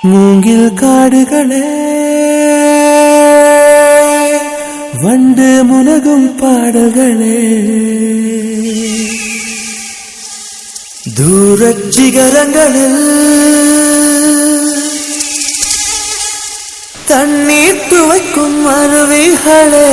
மூங்கில் காடுகளே வண்டு முனகும் பாடல்களே தூரச் சிகரங்களில் தண்ணீர் துவைக்கும் அருவிகளே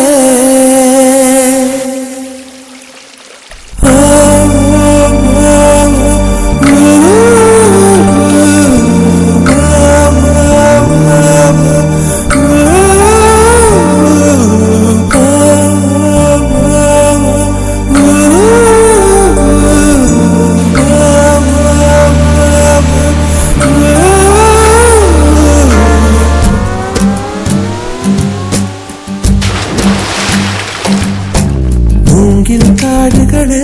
மூங்கில் காடுகளே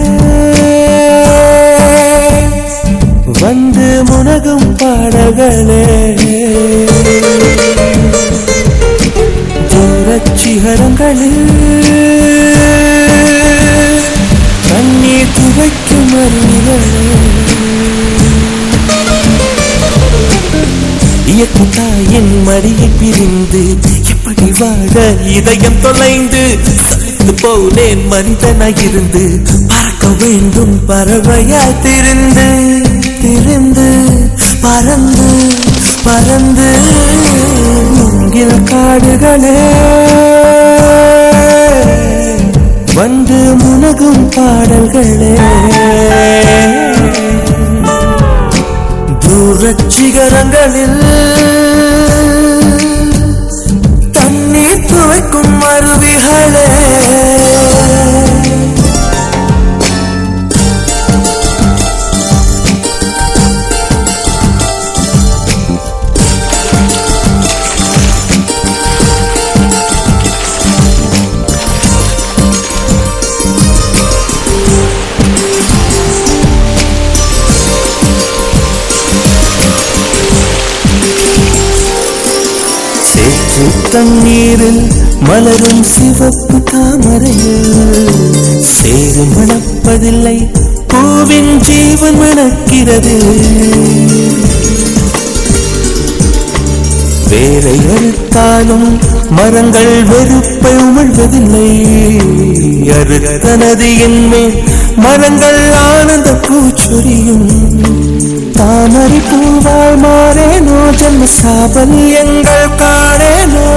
வந்து முனகும் பாடல்களே தூரச் சிகரங்களில் தண்ணீர் துவைக்கும் அருவிகளே இயக்குதாயின் மடியை பிரிந்து இப்படி வாழ இதயம் தொலைந்து போனேன் மனிதனாயிருந்து பறக்க வேண்டும் பறவையா திரிந்து திரிந்து பறந்து பறந்து மூங்கில் காடுகளே வந்து முனகும் பாடல்களே தூரச் சிகரங்களில் தண்ணீர் துவைக்கும் அருவிகளே தண்ணீரில் மலரும் சிவப்பு தாமரையில் சேரு மணப்பதில்லை பூவின் ஜீவன் மணக்கிறது வேரை அறுத்தாலும் மரங்கள் வெறுப்பை உமிழ்வதில்லை அறுத்த நதியின் மேல் மரங்கள் ஆனந்த பூச்சொரியும் தாமரை பூவாய் மாறேனோ ஜன்ம சாபல்யங்கள் காணேனோ